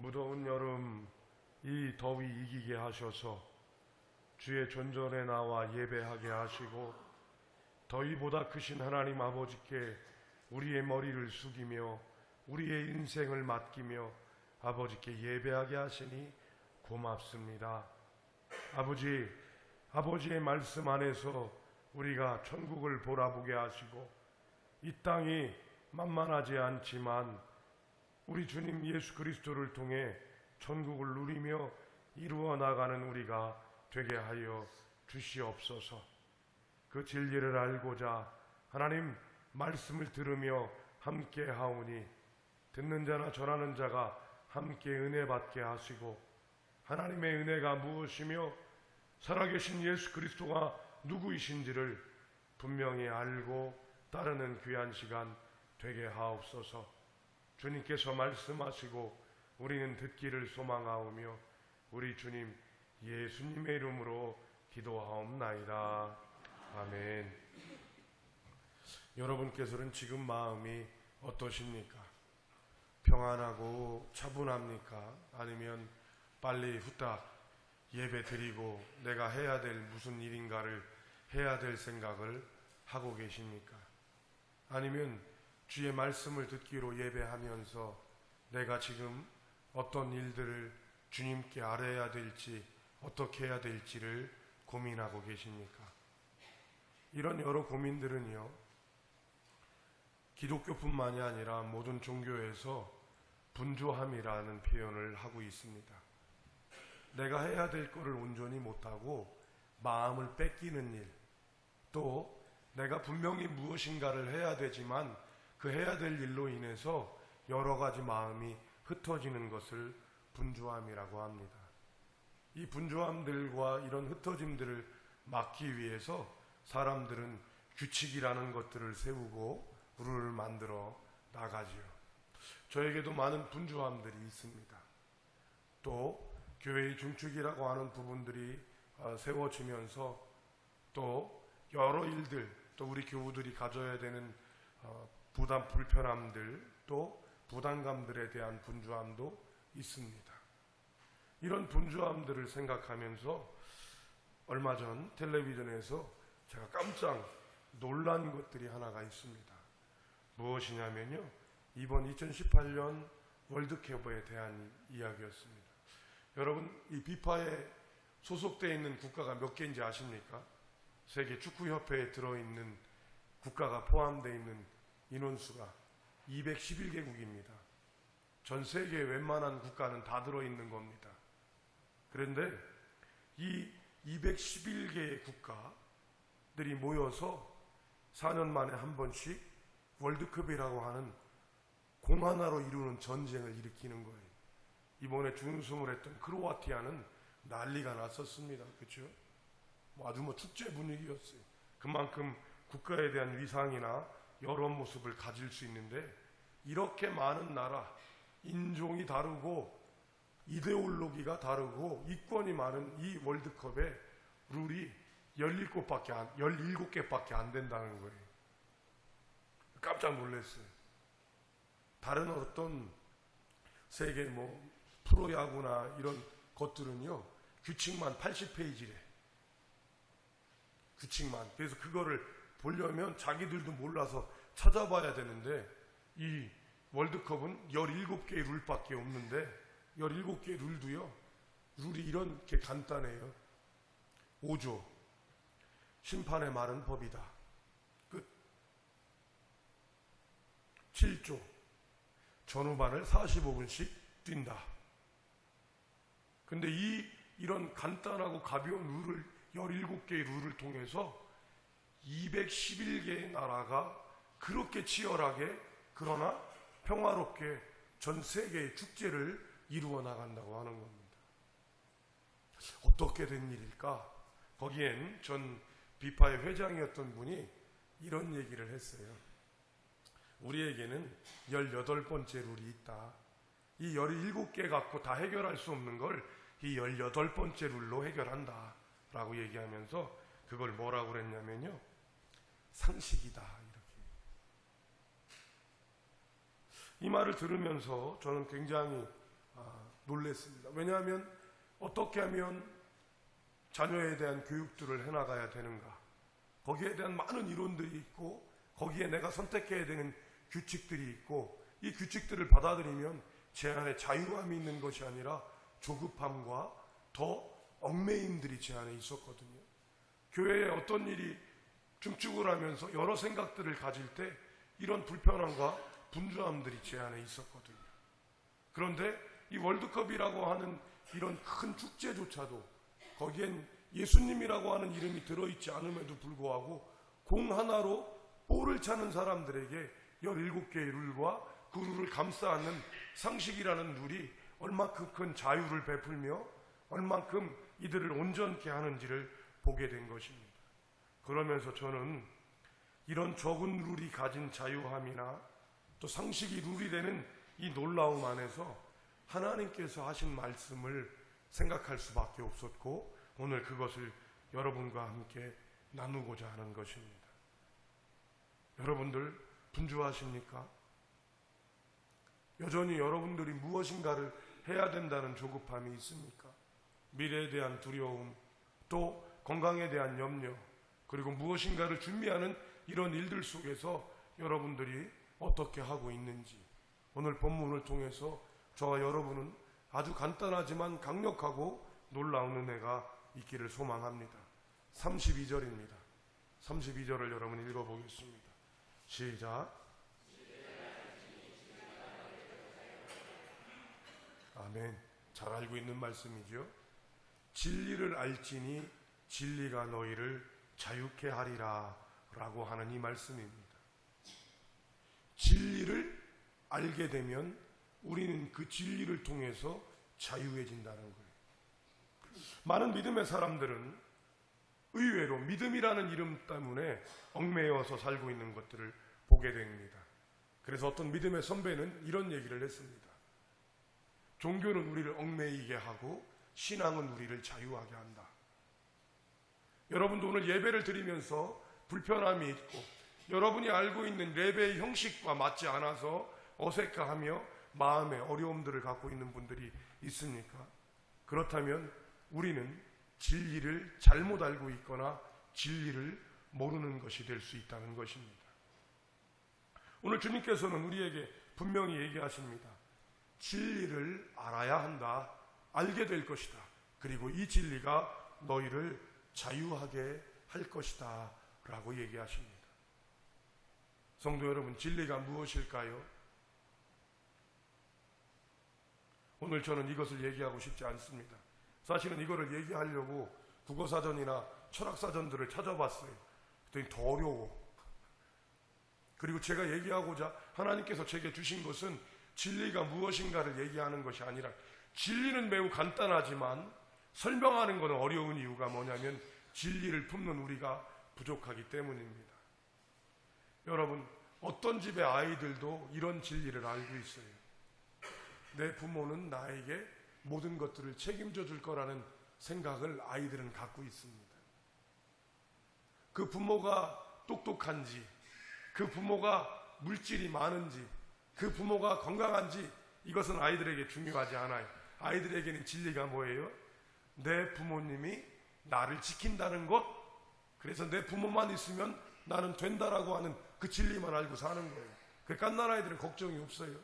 무더운 여름 이 더위 이기게 하셔서 주의 존전에 나와 예배하게 하시고 더위보다 크신 하나님 아버지께 우리의 머리를 숙이며 우리의 인생을 맡기며 아버지께 예배하게 하시니 고맙습니다. 아버지의 말씀 안에서 우리가 천국을 보라보게 하시고 이 땅이 만만하지 않지만 우리 주님 예수 그리스도를 통해 천국을 누리며 이루어 나가는 우리가 되게 하여 주시옵소서. 그 진리를 알고자 하나님 말씀을 들으며 함께 하오니 듣는 자나 전하는 자가 함께 은혜 받게 하시고 하나님의 은혜가 무엇이며 살아계신 예수 그리스도가 누구이신지를 분명히 알고 따르는 귀한 시간 되게 하옵소서. 주님께서 말씀하시고 우리는 듣기를 소망하오며 우리 주님 예수님의 이름으로 기도하옵나이다. 아멘. 여러분께서는 지금 마음이 어떠십니까? 평안하고 차분합니까? 아니면 빨리 후딱 예배 드리고 내가 해야 될 무슨 일인가를 해야 될 생각을 하고 계십니까? 아니면 주의 말씀을 듣기로 예배하면서 내가 지금 어떤 일들을 주님께 아뢰야 될지 어떻게 해야 될지를 고민하고 계십니까? 이런 여러 고민들은요, 기독교뿐만이 아니라 모든 종교에서 분주함이라는 표현을 하고 있습니다. 내가 해야 될 것을 온전히 못하고 마음을 뺏기는 일, 또 내가 분명히 무엇인가를 해야 되지만 그 해야 될 일로 인해서 여러 가지 마음이 흩어지는 것을 분주함이라고 합니다. 이 분주함들과 이런 흩어짐들을 막기 위해서 사람들은 규칙이라는 것들을 세우고 룰을 만들어 나가지요. 저에게도 많은 분주함들이 있습니다. 또 교회의 중축이라고 하는 부분들이 세워지면서 또 여러 일들, 또 우리 교우들이 가져야 되는 불편함들, 또 부담감들에 대한 분주함도 있습니다. 이런 분주함들을 생각하면서 얼마 전 텔레비전에서 제가 깜짝 놀란 것들이 하나가 있습니다. 무엇이냐면요, 이번 2018년 월드컵에 대한 이야기였습니다. 여러분, 이 비파에 소속되어 있는 국가가 몇 개인지 아십니까? 세계 축구협회에 들어있는 국가가 포함되어 있는 인원수가 211개국입니다. 전 세계 웬만한 국가는 다 들어있는 겁니다. 그런데 이 211개의 국가들이 모여서 4년 만에 한 번씩 월드컵이라고 하는 공 하나로 이루는 전쟁을 일으키는 거예요. 이번에 준우승을 했던 크로아티아는 난리가 났었습니다. 그렇죠? 아주 축제 분위기였어요. 그만큼 국가에 대한 위상이나 여러 모습을 가질 수 있는데, 이렇게 많은 나라, 인종이 다르고 이데올로기가 다르고 이권이 많은 이 월드컵에 룰이 17개밖에 안 된다는 거예요. 깜짝 놀랐어요. 다른 어떤 세계 프로야구나 이런 것들은요, 규칙만 80페이지래. 규칙만. 그래서 그거를 보려면 자기들도 몰라서 찾아봐야 되는데, 이 월드컵은 17개의 룰밖에 없는데 17개의 룰도요, 룰이 이렇게 간단해요. 5조. 심판의 말은 법이다. 끝. 7조. 전후반을 45분씩 뛴다. 근데 이런 간단하고 가벼운 룰을 17개의 룰을 통해서 211개의 나라가 그렇게 치열하게 그러나 평화롭게 전 세계의 축제를 이루어 나간다고 하는 겁니다. 어떻게 된 일일까? 거기엔 전 비파의 회장이었던 분이 이런 얘기를 했어요. 우리에게는 18번째 룰이 있다. 이 17개 갖고 다 해결할 수 없는 걸 이 18번째 룰로 해결한다 라고 얘기하면서 그걸 뭐라고 그랬냐면요, 상식이다, 이렇게. 이 말을 들으면서 저는 굉장히 놀랐습니다. 왜냐하면 어떻게 하면 자녀에 대한 교육들을 해나가야 되는가, 거기에 대한 많은 이론들이 있고 거기에 내가 선택해야 되는 규칙들이 있고, 이 규칙들을 받아들이면 제 안에 자유함이 있는 것이 아니라 조급함과 더 얽매임들이 제 안에 있었거든요. 교회에 어떤 일이 중축을 하면서 여러 생각들을 가질 때 이런 불편함과 분주함들이 제 안에 있었거든요. 그런데 이 월드컵이라고 하는 이런 큰 축제조차도 거기엔 예수님이라고 하는 이름이 들어있지 않음에도 불구하고 공 하나로 볼을 차는 사람들에게 17개의 룰과 그 룰을 감싸 안는 상식이라는 룰이 얼마큼 큰 자유를 베풀며 얼만큼 이들을 온전케 하는지를 보게 된 것입니다. 그러면서 저는 이런 적은 룰이 가진 자유함이나 또 상식이 룰이 되는 이 놀라움 안에서 하나님께서 하신 말씀을 생각할 수밖에 없었고, 오늘 그것을 여러분과 함께 나누고자 하는 것입니다. 여러분들 분주하십니까? 여전히 여러분들이 무엇인가를 해야 된다는 조급함이 있습니까? 미래에 대한 두려움, 또 건강에 대한 염려, 그리고 무엇인가를 준비하는 이런 일들 속에서 여러분들이 어떻게 하고 있는지, 오늘 본문을 통해서 저와 여러분은 아주 간단하지만 강력하고 놀라운 은혜가 있기를 소망합니다. 32절입니다. 32절을 여러분 읽어보겠습니다. 시작. 아멘. 잘 알고 있는 말씀이죠. 진리를 알지니 진리가 너희를 자유케 하리라 라고 하는 이 말씀입니다. 진리를 알게 되면 우리는 그 진리를 통해서 자유해진다는 거예요. 많은 믿음의 사람들은 의외로 믿음이라는 이름 때문에 얽매여서 살고 있는 것들을 보게 됩니다. 그래서 어떤 믿음의 선배는 이런 얘기를 했습니다. 종교는 우리를 얽매이게 하고 신앙은 우리를 자유하게 한다. 여러분도 오늘 예배를 드리면서 불편함이 있고 여러분이 알고 있는 예배의 형식과 맞지 않아서 어색하며 마음에 어려움들을 갖고 있는 분들이 있습니까? 그렇다면 우리는 진리를 잘못 알고 있거나 진리를 모르는 것이 될 수 있다는 것입니다. 오늘 주님께서는 우리에게 분명히 얘기하십니다. 진리를 알아야 한다. 알게 될 것이다. 그리고 이 진리가 너희를 자유하게 할 것이다 라고 얘기하십니다. 성도 여러분, 진리가 무엇일까요? 오늘 저는 이것을 얘기하고 싶지 않습니다. 사실은 이거를 얘기하려고 국어사전이나 철학사전들을 찾아봤어요. 그랬더니 더 어려워. 그리고 제가 얘기하고자 하나님께서 제게 주신 것은 진리가 무엇인가를 얘기하는 것이 아니라, 진리는 매우 간단하지만 설명하는 것은 어려운 이유가 뭐냐면 진리를 품는 우리가 부족하기 때문입니다. 여러분, 어떤 집의 아이들도 이런 진리를 알고 있어요. 내 부모는 나에게 모든 것들을 책임져 줄 거라는 생각을 아이들은 갖고 있습니다. 그 부모가 똑똑한지, 그 부모가 물질이 많은지, 그 부모가 건강한지 이것은 아이들에게 중요하지 않아요. 아이들에게는 진리가 뭐예요? 내 부모님이 나를 지킨다는 것, 그래서 내 부모만 있으면 나는 된다라고 하는 그 진리만 알고 사는 거예요. 그 갓난 아이들은 걱정이 없어요.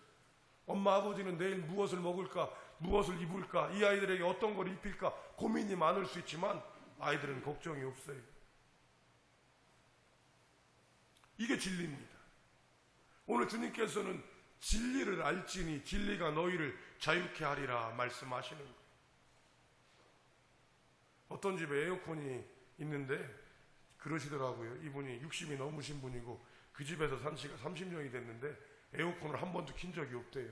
엄마 아버지는 내일 무엇을 먹을까, 무엇을 입을까, 이 아이들에게 어떤 걸 입힐까 고민이 많을 수 있지만 아이들은 걱정이 없어요. 이게 진리입니다. 오늘 주님께서는 진리를 알지니 진리가 너희를 자유케 하리라 말씀하시는 거예요. 어떤 집에 에어컨이 있는데 그러시더라고요. 이분이 60이 넘으신 분이고 그 집에서 산 지가 30년이 됐는데 에어컨을 한 번도 킨 적이 없대요.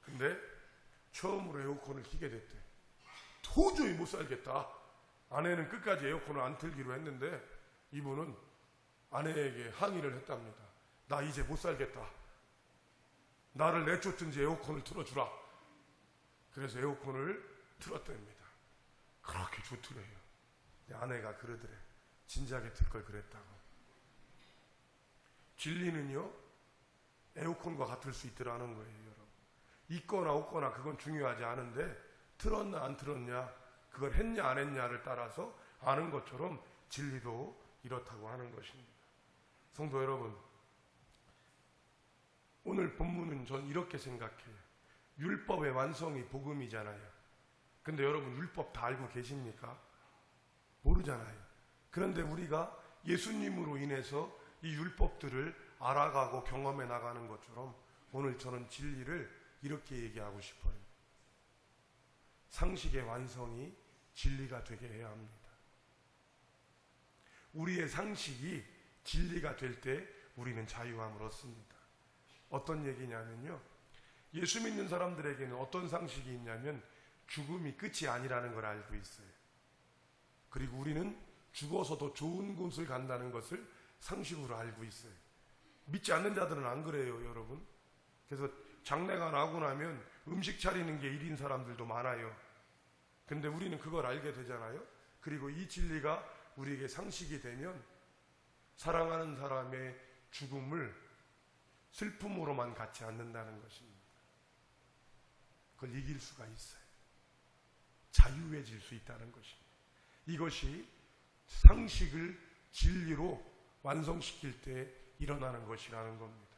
근데 처음으로 에어컨을 키게 됐대. 도저히 못 살겠다. 아내는 끝까지 에어컨을 안 틀기로 했는데 이분은 아내에게 항의를 했답니다. 나 이제 못 살겠다. 나를 내쫓든지 에어컨을 틀어주라. 그래서 에어컨을 틀었답니다. 그렇게 좋더래요. 아내가 그러더래. 진작에 틀 걸 그랬다고. 진리는요, 에어컨과 같을 수 있더라는 거예요, 여러분. 있거나 없거나 그건 중요하지 않은데 틀었나 안 틀었냐, 그걸 했냐 안 했냐를 따라서 아는 것처럼 진리도 이렇다고 하는 것입니다. 성도 여러분, 오늘 본문은 전 이렇게 생각해요. 율법의 완성이 복음이잖아요. 근데 여러분 율법 다 알고 계십니까? 모르잖아요. 그런데 우리가 예수님으로 인해서 이 율법들을 알아가고 경험해 나가는 것처럼 오늘 저는 진리를 이렇게 얘기하고 싶어요. 상식의 완성이 진리가 되게 해야 합니다. 우리의 상식이 진리가 될 때 우리는 자유함을 얻습니다. 어떤 얘기냐면요, 예수 믿는 사람들에게는 어떤 상식이 있냐면 죽음이 끝이 아니라는 걸 알고 있어요. 그리고 우리는 죽어서도 좋은 곳을 간다는 것을 상식으로 알고 있어요. 믿지 않는 자들은 안 그래요, 여러분. 그래서 장례가 나고 나면 음식 차리는 게 일인 사람들도 많아요. 근데 우리는 그걸 알게 되잖아요. 그리고 이 진리가 우리에게 상식이 되면 사랑하는 사람의 죽음을 슬픔으로만 갖지 않는다는 것입니다. 그걸 이길 수가 있어요. 자유해질 수 있다는 것입니다. 이것이 상식을 진리로 완성시킬 때 일어나는 것이라는 겁니다.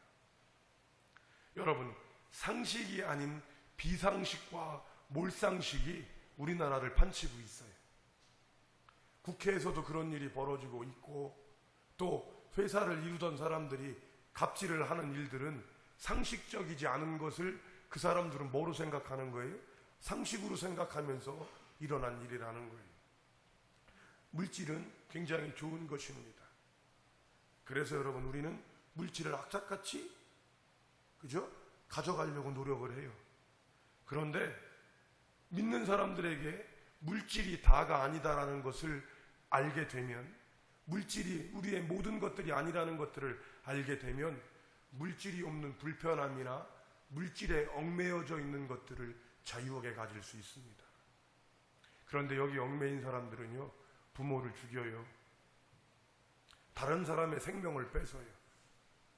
여러분, 상식이 아닌 비상식과 몰상식이 우리나라를 판치고 있어요. 국회에서도 그런 일이 벌어지고 있고, 또 회사를 이루던 사람들이 갑질을 하는 일들은 상식적이지 않은 것을 그 사람들은 뭐로 생각하는 거예요? 상식으로 생각하면서 일어난 일이라는 거예요. 물질은 굉장히 좋은 것입니다. 그래서 여러분, 우리는 물질을 악착같이 그죠? 가져가려고 노력을 해요. 그런데 믿는 사람들에게 물질이 다가 아니다라는 것을 알게 되면, 물질이 우리의 모든 것들이 아니라는 것들을 알게 되면 물질이 없는 불편함이나 물질에 얽매여져 있는 것들을 자유하게 가질 수 있습니다. 그런데 여기 얽매인 사람들은요, 부모를 죽여요. 다른 사람의 생명을 뺏어요.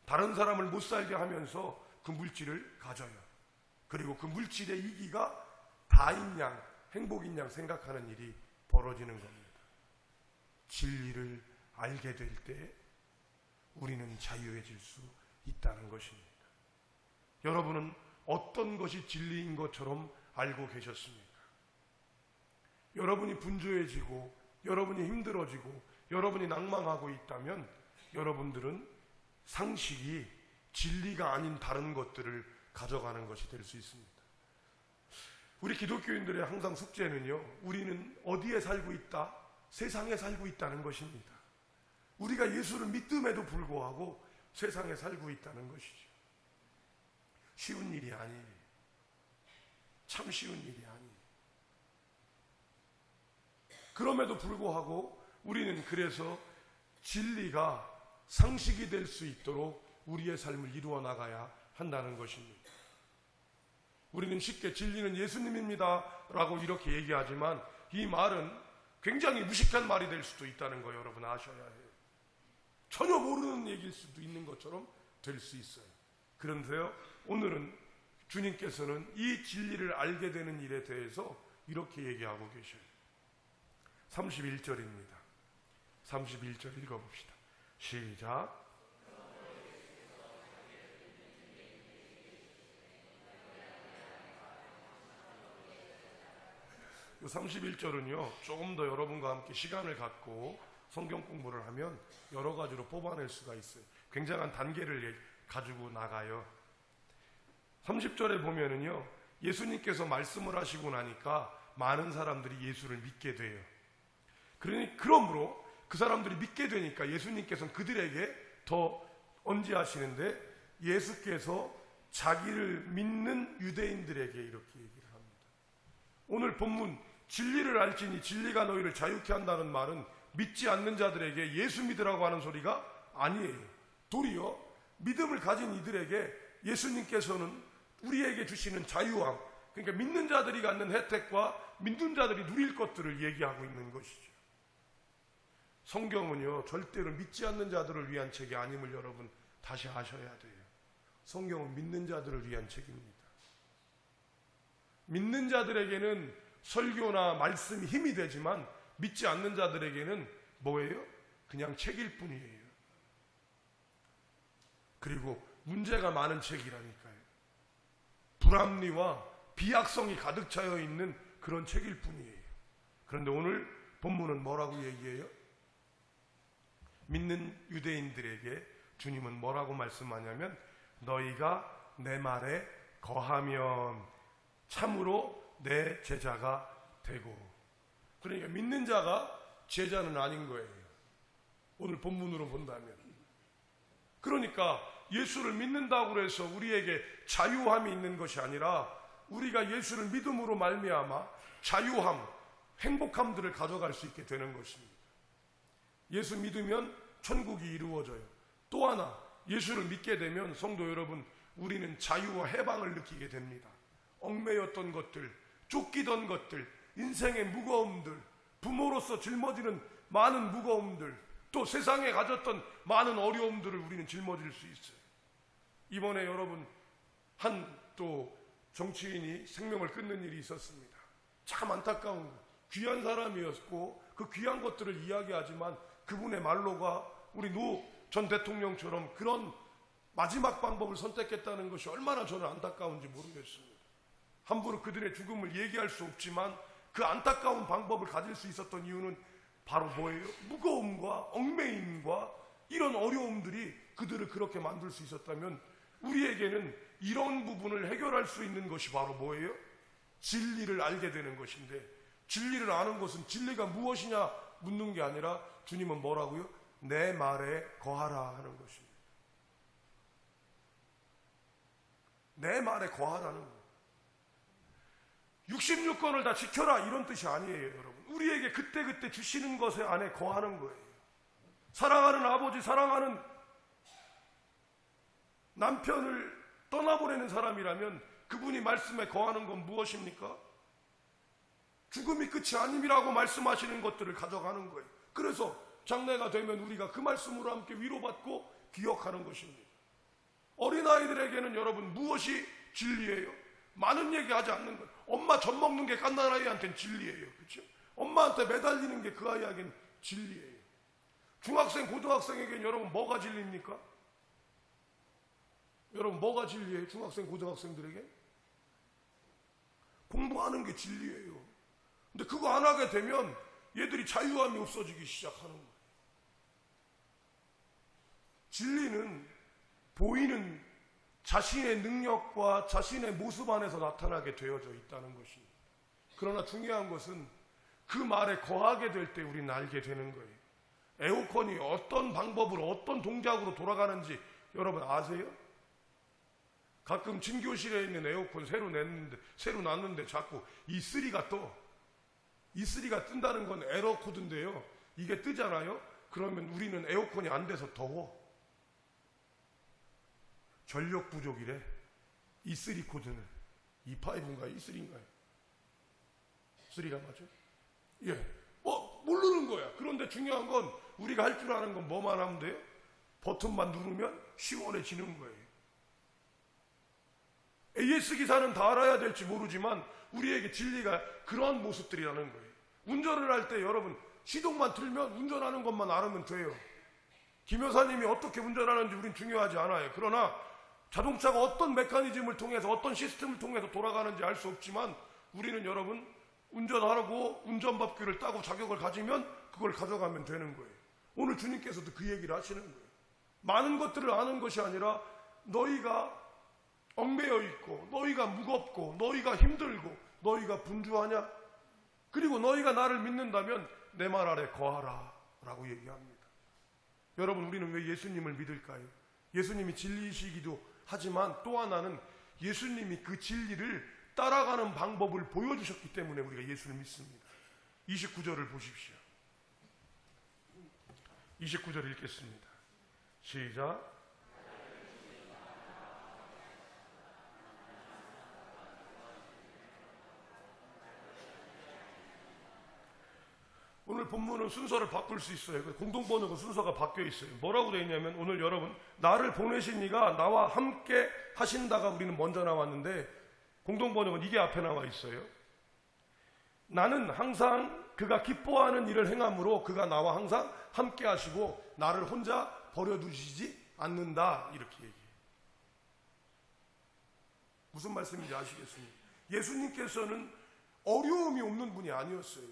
다른 사람을 못 살게 하면서 그 물질을 가져요. 그리고 그 물질의 이기가 다인 양, 행복인 양 생각하는 일이 벌어지는 겁니다. 진리를 알게 될 때 우리는 자유해질 수 있다는 것입니다. 여러분은 어떤 것이 진리인 것처럼 알고 계셨습니까? 여러분이 분주해지고 여러분이 힘들어지고 여러분이 낭망하고 있다면 여러분들은 상식이 진리가 아닌 다른 것들을 가져가는 것이 될 수 있습니다. 우리 기독교인들의 항상 숙제는요, 우리는 어디에 살고 있다? 세상에 살고 있다는 것입니다. 우리가 예수를 믿음에도 불구하고 세상에 살고 있다는 것이죠. 쉬운 일이 아니에요. 참 쉬운 일이 아니에요. 그럼에도 불구하고 우리는 그래서 진리가 상식이 될 수 있도록 우리의 삶을 이루어 나가야 한다는 것입니다. 우리는 쉽게 진리는 예수님입니다 라고 이렇게 얘기하지만 이 말은 굉장히 무식한 말이 될 수도 있다는 거 여러분 아셔야 해요. 전혀 모르는 얘기일 수도 있는 것처럼 될 수 있어요. 그런데요, 오늘은 주님께서는 이 진리를 알게 되는 일에 대해서 이렇게 얘기하고 계셔요. 31절입니다. 31절 읽어봅시다. 시작. 31절은요, 조금 더 여러분과 함께 시간을 갖고 성경 공부를 하면 여러 가지로 뽑아낼 수가 있어요. 굉장한 단계를 가지고 나가요. 30절에 보면은요, 예수님께서 말씀을 하시고 나니까 많은 사람들이 예수를 믿게 돼요. 그러므로 그 사람들이 믿게 되니까 예수님께서는 그들에게 더 언지하시는데, 예수께서 자기를 믿는 유대인들에게 이렇게 얘기를 합니다. 오늘 본문 진리를 알지니 진리가 너희를 자유케 한다는 말은 믿지 않는 자들에게 예수 믿으라고 하는 소리가 아니에요. 도리어 믿음을 가진 이들에게 예수님께서는 우리에게 주시는 자유함, 그러니까 믿는 자들이 갖는 혜택과 믿는 자들이 누릴 것들을 얘기하고 있는 것이죠. 성경은요, 절대로 믿지 않는 자들을 위한 책이 아님을 여러분 다시 아셔야 돼요. 성경은 믿는 자들을 위한 책입니다. 믿는 자들에게는 설교나 말씀이 힘이 되지만 믿지 않는 자들에게는 뭐예요? 그냥 책일 뿐이에요. 그리고 문제가 많은 책이라니까요. 불합리와 비약성이 가득 차여 있는 그런 책일 뿐이에요. 그런데 오늘 본문은 뭐라고 얘기해요? 믿는 유대인들에게 주님은 뭐라고 말씀하냐면 너희가 내 말에 거하면 참으로 내 제자가 되고. 그러니까 믿는 자가 제자는 아닌 거예요. 오늘 본문으로 본다면. 그러니까 예수를 믿는다고 해서 우리에게 자유함이 있는 것이 아니라 우리가 예수를 믿음으로 말미암아 자유함, 행복함들을 가져갈 수 있게 되는 것입니다. 예수 믿으면 천국이 이루어져요. 또 하나, 예수를 믿게 되면 성도 여러분, 우리는 자유와 해방을 느끼게 됩니다. 얽매였던 것들, 쫓기던 것들, 인생의 무거움들, 부모로서 짊어지는 많은 무거움들, 또 세상에 가졌던 많은 어려움들을 우리는 짊어질 수 있어요. 이번에 여러분, 한 또 정치인이 생명을 끊는 일이 있었습니다. 참 안타까운 거. 귀한 사람이었고 그 귀한 것들을 이야기하지만 그분의 말로가 우리 노 전 대통령처럼 그런 마지막 방법을 선택했다는 것이 얼마나 저는 안타까운지 모르겠습니다. 함부로 그들의 죽음을 얘기할 수 없지만 그 안타까운 방법을 가질 수 있었던 이유는 바로 뭐예요? 무거움과 얽매임과 이런 어려움들이 그들을 그렇게 만들 수 있었다면 우리에게는 이런 부분을 해결할 수 있는 것이 바로 뭐예요? 진리를 알게 되는 것인데, 진리를 아는 것은 진리가 무엇이냐 묻는 게 아니라 주님은 뭐라고요? 내 말에 거하라 하는 것입니다. 내 말에 거하라는 거예요. 66권을 다 지켜라 이런 뜻이 아니에요, 여러분. 우리에게 그때그때 주시는 것에 안에 거하는 거예요. 사랑하는 아버지, 사랑하는 남편을 떠나보내는 사람이라면 그분이 말씀에 거하는 건 무엇입니까? 죽음이 끝이 아님이라고 말씀하시는 것들을 가져가는 거예요. 그래서 장래가 되면 우리가 그 말씀으로 함께 위로받고 기억하는 것입니다. 어린아이들에게는 여러분 무엇이 진리예요? 많은 얘기하지 않는 거예요. 엄마 젖 먹는 게 갓난아이한테는 진리예요. 그렇죠? 엄마한테 매달리는 게 그 아이에게는 진리예요. 중학생, 고등학생에게는 여러분 뭐가 진리입니까? 여러분 뭐가 진리예요? 중학생, 고등학생들에게? 공부하는 게 진리예요. 근데 그거 안 하게 되면 얘들이 자유함이 없어지기 시작하는 거예요. 진리는 보이는 자신의 능력과 자신의 모습 안에서 나타나게 되어져 있다는 것입니다. 그러나 중요한 것은 그 말에 거하게 될 때 우리는 알게 되는 거예요. 에어컨이 어떤 방법으로 어떤 동작으로 돌아가는지 여러분 아세요? 가끔 진교실에 있는 에어컨 새로 놨는데 자꾸 E3가 떠. E3가 뜬다는 건 에러 코드인데요. 이게 뜨잖아요. 그러면 우리는 에어컨이 안 돼서 더워. 전력 부족이래. E3 코드는 E5인가요? E3인가요? 3가 맞죠? 예. 모르는 거야. 그런데 중요한 건 우리가 할 줄 아는 건 뭐만 하면 돼요? 버튼만 누르면 시원해지는 거예요. AS 기사는 다 알아야 될지 모르지만 우리에게 진리가 그러한 모습들이라는 거예요. 운전을 할 때 여러분 시동만 틀면 운전하는 것만 알으면 돼요. 김 여사님이 어떻게 운전하는지 우린 중요하지 않아요. 그러나 자동차가 어떤 메커니즘을 통해서 어떤 시스템을 통해서 돌아가는지 알 수 없지만 우리는 여러분 운전하라고 운전법규를 따고 자격을 가지면 그걸 가져가면 되는 거예요. 오늘 주님께서도 그 얘기를 하시는 거예요. 많은 것들을 아는 것이 아니라 너희가 얽매여 있고 너희가 무겁고 너희가 힘들고 너희가 분주하냐? 그리고 너희가 나를 믿는다면 내 말 아래 거하라 라고 얘기합니다. 여러분 우리는 왜 예수님을 믿을까요? 예수님이 진리이시기도 하지만 또 하나는 예수님이 그 진리를 따라가는 방법을 보여주셨기 때문에 우리가 예수를 믿습니다. 29절을 보십시오. 29절 읽겠습니다. 시작. 오늘 본문은 순서를 바꿀 수 있어요. 공동번역은 순서가 바뀌어 있어요. 뭐라고 되어 있냐면 오늘 여러분 나를 보내신 이가 나와 함께 하신다가 우리는 먼저 나왔는데 공동번역은 이게 앞에 나와 있어요. 나는 항상 그가 기뻐하는 일을 행함으로 그가 나와 항상 함께 하시고 나를 혼자 버려두시지 않는다. 이렇게 얘기해요. 무슨 말씀인지 아시겠습니까? 예수님께서는 어려움이 없는 분이 아니었어요.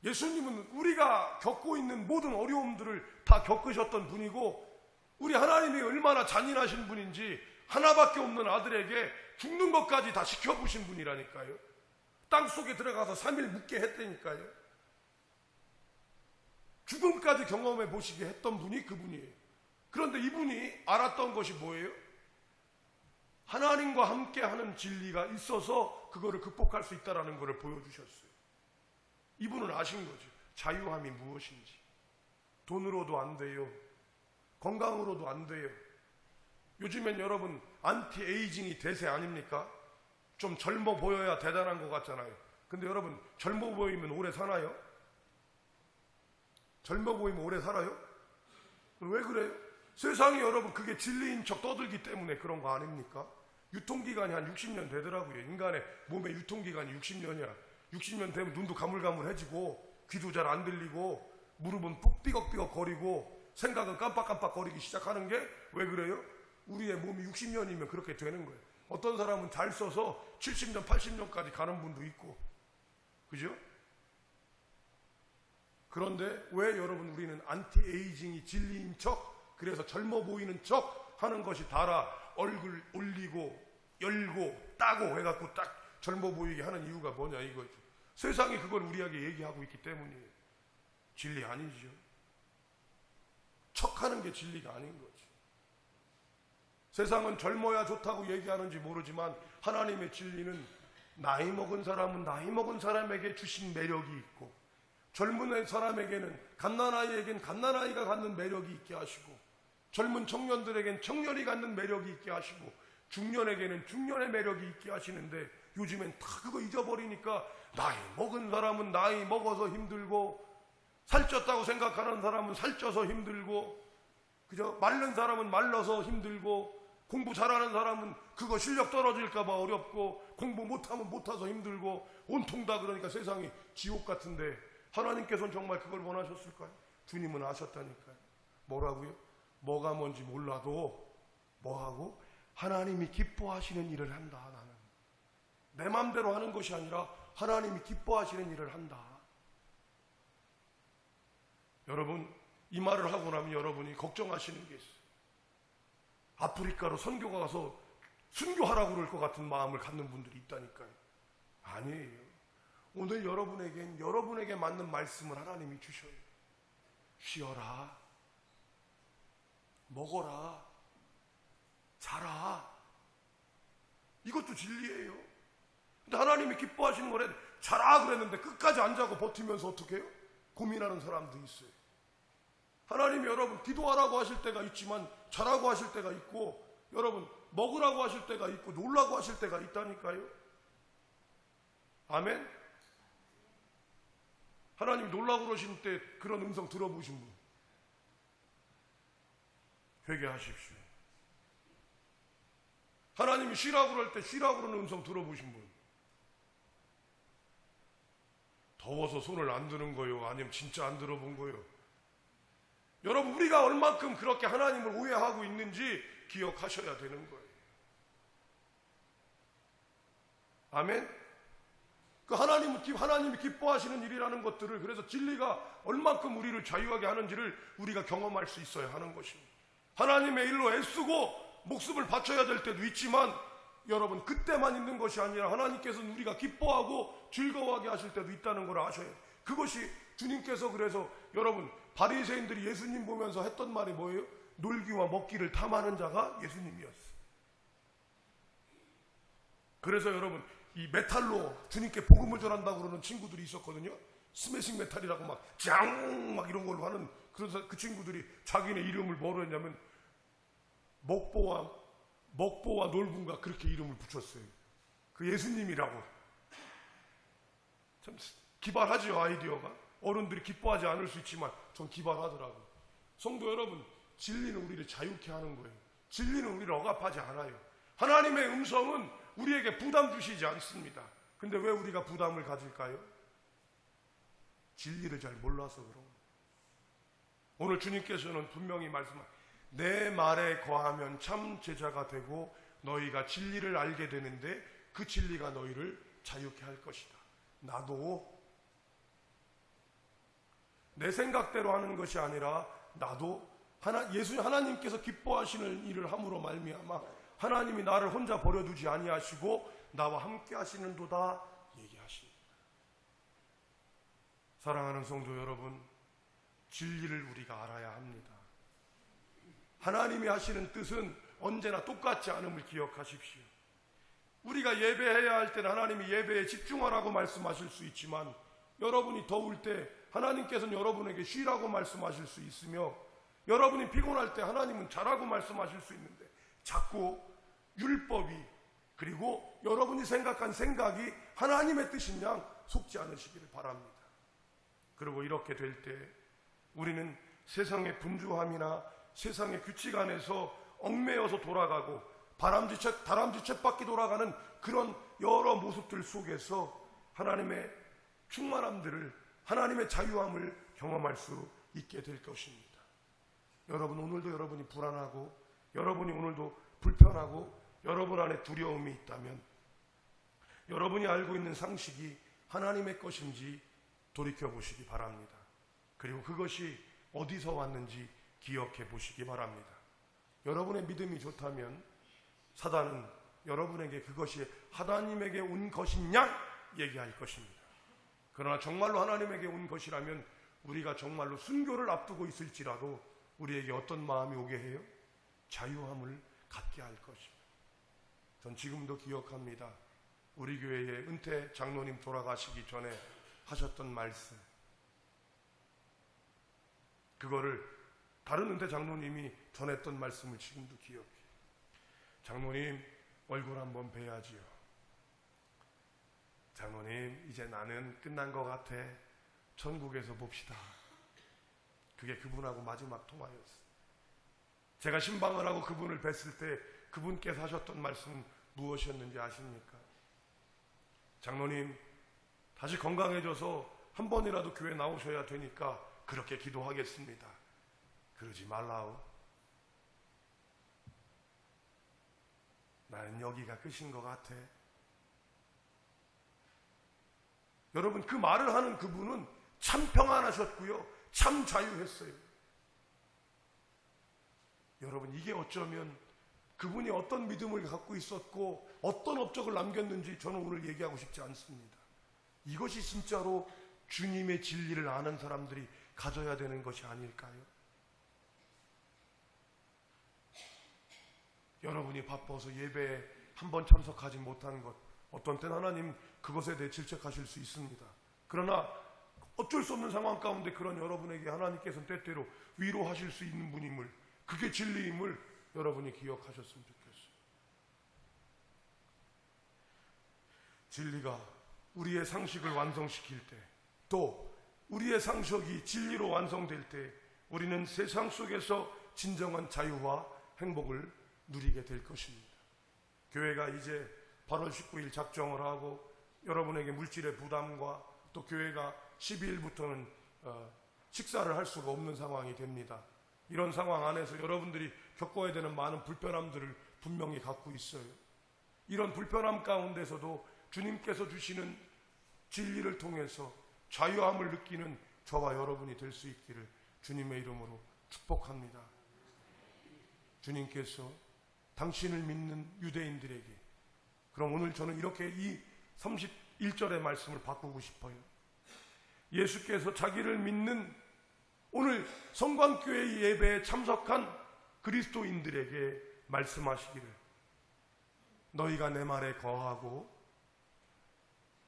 예수님은 우리가 겪고 있는 모든 어려움들을 다 겪으셨던 분이고, 우리 하나님이 얼마나 잔인하신 분인지 하나밖에 없는 아들에게 죽는 것까지 다 지켜보신 분이라니까요. 땅속에 들어가서 3일 묵게 했다니까요. 죽음까지 경험해 보시게 했던 분이 그분이에요. 그런데 이분이 알았던 것이 뭐예요? 하나님과 함께하는 진리가 있어서 그거를 극복할 수 있다는 것을 보여주셨어요. 이분은 아신 거죠. 자유함이 무엇인지. 돈으로도 안 돼요. 건강으로도 안 돼요. 요즘엔 여러분 안티에이징이 대세 아닙니까? 좀 젊어 보여야 대단한 것 같잖아요. 근데 여러분 젊어 보이면 오래 사나요? 젊어 보이면 오래 살아요? 왜 그래요? 세상이 여러분 그게 진리인 척 떠들기 때문에 그런 거 아닙니까? 유통기간이 한 60년 되더라고요. 인간의 몸의 유통기간이 60년이야. 60년 되면 눈도 가물가물해지고 귀도 잘 안 들리고 무릎은 삐걱삐걱 거리고 생각은 깜빡깜빡 거리기 시작하는 게 왜 그래요? 우리의 몸이 60년이면 그렇게 되는 거예요. 어떤 사람은 잘 써서 70년, 80년까지 가는 분도 있고, 그죠? 그런데 왜 여러분 우리는 안티에이징이 진리인 척, 그래서 젊어 보이는 척 하는 것이 다라 얼굴 올리고 열고 따고 해갖고 딱 젊어 보이게 하는 이유가 뭐냐 이거죠. 세상이 그걸 우리에게 얘기하고 있기 때문이에요. 진리 아니죠. 척하는 게 진리가 아닌 거죠. 세상은 젊어야 좋다고 얘기하는지 모르지만 하나님의 진리는 나이 먹은 사람은 나이 먹은 사람에게 주신 매력이 있고, 젊은 사람에게는 갓난아이에겐 갓난아이가 갖는 매력이 있게 하시고, 젊은 청년들에겐 청년이 갖는 매력이 있게 하시고, 중년에게는 중년의 매력이 있게 하시는데 요즘엔 다 그거 잊어버리니까 나이 먹은 사람은 나이 먹어서 힘들고, 살쪘다고 생각하는 사람은 살쪄서 힘들고, 그죠? 마른 사람은 말라서 힘들고, 공부 잘하는 사람은 그거 실력 떨어질까봐 어렵고, 공부 못하면 못해서 힘들고, 온통 다 그러니까 세상이 지옥 같은데 하나님께서는 정말 그걸 원하셨을까요? 주님은 아셨다니까요. 뭐라고요? 뭐가 뭔지 몰라도 뭐하고? 하나님이 기뻐하시는 일을 한다. 나는 내 맘대로 하는 것이 아니라 하나님이 기뻐하시는 일을 한다. 여러분 이 말을 하고 나면 여러분이 걱정하시는 게 있어요. 아프리카로 선교가 가서 순교하라고 그럴 것 같은 마음을 갖는 분들이 있다니까요. 아니에요. 오늘 여러분에게 맞는 말씀을 하나님이 주셔요. 쉬어라, 먹어라, 자라. 이것도 진리예요. 근데 하나님이 기뻐하시는 거래. 자라 그랬는데 끝까지 안 자고 버티면서 어떻게 해요? 고민하는 사람도 있어요. 하나님이 여러분 기도하라고 하실 때가 있지만 자라고 하실 때가 있고, 여러분 먹으라고 하실 때가 있고 놀라고 하실 때가 있다니까요. 아멘. 하나님 놀라고 그러신 때 그런 음성 들어보신 분 회개하십시오. 하나님이 쉬라고 그럴 때 쉬라고 그러는 음성 들어보신 분, 더워서 손을 안 드는 거요, 아니면 진짜 안 들어본 거요. 여러분 우리가 얼만큼 그렇게 하나님을 오해하고 있는지 기억하셔야 되는 거예요. 아멘. 그 하나님이 기뻐하시는 일이라는 것들을, 그래서 진리가 얼만큼 우리를 자유하게 하는지를 우리가 경험할 수 있어야 하는 것입니다. 하나님의 일로 애쓰고 목숨을 바쳐야 될 때도 있지만 여러분 그때만 있는 것이 아니라 하나님께서는 우리가 기뻐하고 즐거워하게 하실 때도 있다는 걸 아셔야 해요. 그것이 주님께서, 그래서 여러분 바리새인들이 예수님 보면서 했던 말이 뭐예요? 놀기와 먹기를 탐하는 자가 예수님이었어요. 그래서 여러분 이 메탈로 주님께 복음을 전한다고 그러는 친구들이 있었거든요. 스매싱 메탈이라고 막 이런 걸로 하는, 그래서 그 친구들이 자기네 이름을 뭐로 했냐면 먹보와 놀분가 그렇게 이름을 붙였어요. 그 예수님이라고. 참 기발하죠, 아이디어가. 어른들이 기뻐하지 않을 수 있지만 전 기발하더라고요. 성도 여러분, 진리는 우리를 자유케 하는 거예요. 진리는 우리를 억압하지 않아요. 하나님의 음성은 우리에게 부담 주시지 않습니다. 근데 왜 우리가 부담을 가질까요? 진리를 잘 몰라서 그런 거예요. 오늘 주님께서는 분명히 내 말에 거하면 참 제자가 되고 너희가 진리를 알게 되는데 그 진리가 너희를 자유케 할 것이다. 나도 내 생각대로 하는 것이 아니라 나도 하나님께서 기뻐하시는 일을 함으로 말미암아 하나님이 나를 혼자 버려두지 아니하시고 나와 함께 하시는도다 얘기하십니다. 사랑하는 성도 여러분, 진리를 우리가 알아야 합니다. 하나님이 하시는 뜻은 언제나 똑같지 않음을 기억하십시오. 우리가 예배해야 할 때는 하나님이 예배에 집중하라고 말씀하실 수 있지만 여러분이 더울 때 하나님께서는 여러분에게 쉬라고 말씀하실 수 있으며 여러분이 피곤할 때 하나님은 자라고 말씀하실 수 있는데 자꾸 율법이 그리고 여러분이 생각한 생각이 하나님의 뜻인 양 속지 않으시기를 바랍니다. 그리고 이렇게 될 때 우리는 세상의 분주함이나 세상의 규칙 안에서 얽매여서 돌아가고 다람쥐 쳇바퀴 돌아가는 그런 여러 모습들 속에서 하나님의 충만함들을 하나님의 자유함을 경험할 수 있게 될 것입니다. 여러분 오늘도 여러분이 불안하고 여러분이 오늘도 불편하고 여러분 안에 두려움이 있다면 여러분이 알고 있는 상식이 하나님의 것인지 돌이켜보시기 바랍니다. 그리고 그것이 어디서 왔는지 기억해 보시기 바랍니다. 여러분의 믿음이 좋다면 사단은 여러분에게 그것이 하나님에게 온 것이냐 얘기할 것입니다. 그러나 정말로 하나님에게 온 것이라면 우리가 정말로 순교를 앞두고 있을지라도 우리에게 어떤 마음이 오게 해요? 자유함을 갖게 할 것입니다. 전 지금도 기억합니다. 우리 교회의 은퇴 장로님 돌아가시기 전에 하셨던 말씀, 그거를 다른 은퇴 장로님이 전했던 말씀을 지금도 기억해요. 장로님 얼굴 한번 뵈야지요. 장로님 이제 나는 끝난 것 같아. 천국에서 봅시다. 그게 그분하고 마지막 통화였어요. 제가 신방을 하고 그분을 뵀을 때 그분께서 하셨던 말씀은 무엇이었는지 아십니까? 장로님 다시 건강해져서 한 번이라도 교회 나오셔야 되니까 그렇게 기도하겠습니다. 그러지 말라오. 나는 여기가 끝인 것 같아. 여러분 그 말을 하는 그분은 참 평안하셨고요. 참 자유했어요. 여러분 이게 어쩌면 그분이 어떤 믿음을 갖고 있었고 어떤 업적을 남겼는지 저는 오늘 얘기하고 싶지 않습니다. 이것이 진짜로 주님의 진리를 아는 사람들이 가져야 되는 것이 아닐까요? 여러분이 바빠서 예배에 한번 참석하지 못한 것, 어떤 때는 하나님 그것에 대해 질책하실 수 있습니다. 그러나 어쩔 수 없는 상황 가운데 그런 여러분에게 하나님께서는 때때로 위로하실 수 있는 분임을, 그게 진리임을 여러분이 기억하셨으면 좋겠어요. 진리가 우리의 상식을 완성시킬 때, 또 우리의 상식이 진리로 완성될 때 우리는 세상 속에서 진정한 자유와 행복을 누리게 될 것입니다. 교회가 이제 8월 19일 작정을 하고 여러분에게 물질의 부담과 또 교회가 12일부터는 식사를 할 수가 없는 상황이 됩니다. 이런 상황 안에서 여러분들이 겪어야 되는 많은 불편함들을 분명히 갖고 있어요. 이런 불편함 가운데서도 주님께서 주시는 진리를 통해서 자유함을 느끼는 저와 여러분이 될 수 있기를 주님의 이름으로 축복합니다. 주님께서 당신을 믿는 유대인들에게, 그럼 오늘 저는 이렇게 이 31절의 말씀을 바꾸고 싶어요. 예수께서 자기를 믿는 오늘 성광교회 예배에 참석한 그리스도인들에게 말씀하시기를, 너희가 내 말에 거하고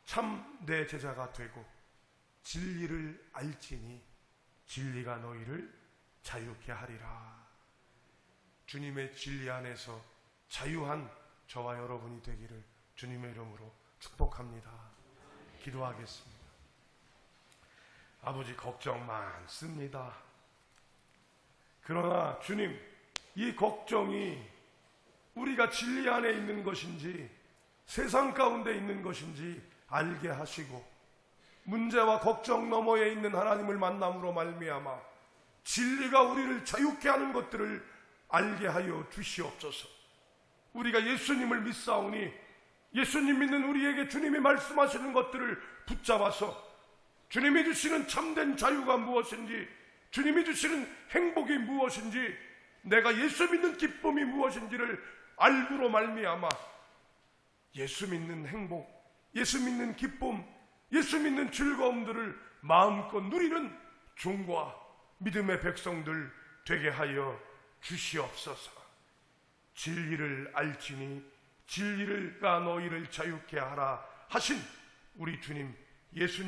참 내 제자가 되고 진리를 알지니 진리가 너희를 자유케 하리라. 주님의 진리 안에서 자유한 저와 여러분이 되기를 주님의 이름으로 축복합니다. 기도하겠습니다. 아버지, 걱정 많습니다. 그러나 주님, 이 걱정이 우리가 진리 안에 있는 것인지 세상 가운데 있는 것인지 알게 하시고 문제와 걱정 너머에 있는 하나님을 만남으로 말미암아 진리가 우리를 자유케 하는 것들을 알게 하여 주시옵소서. 우리가 예수님을 믿사오니 예수님 믿는 우리에게 주님이 말씀하시는 것들을 붙잡아서 주님이 주시는 참된 자유가 무엇인지, 주님이 주시는 행복이 무엇인지, 내가 예수 믿는 기쁨이 무엇인지를 알고로 말미암아 예수 믿는 행복, 예수 믿는 기쁨, 예수 믿는 즐거움들을 마음껏 누리는 종과 믿음의 백성들 되게 하여 주시옵소서. 진리를 알지니 진리가 너희를 자유케 하라 하신 우리 주님 예수님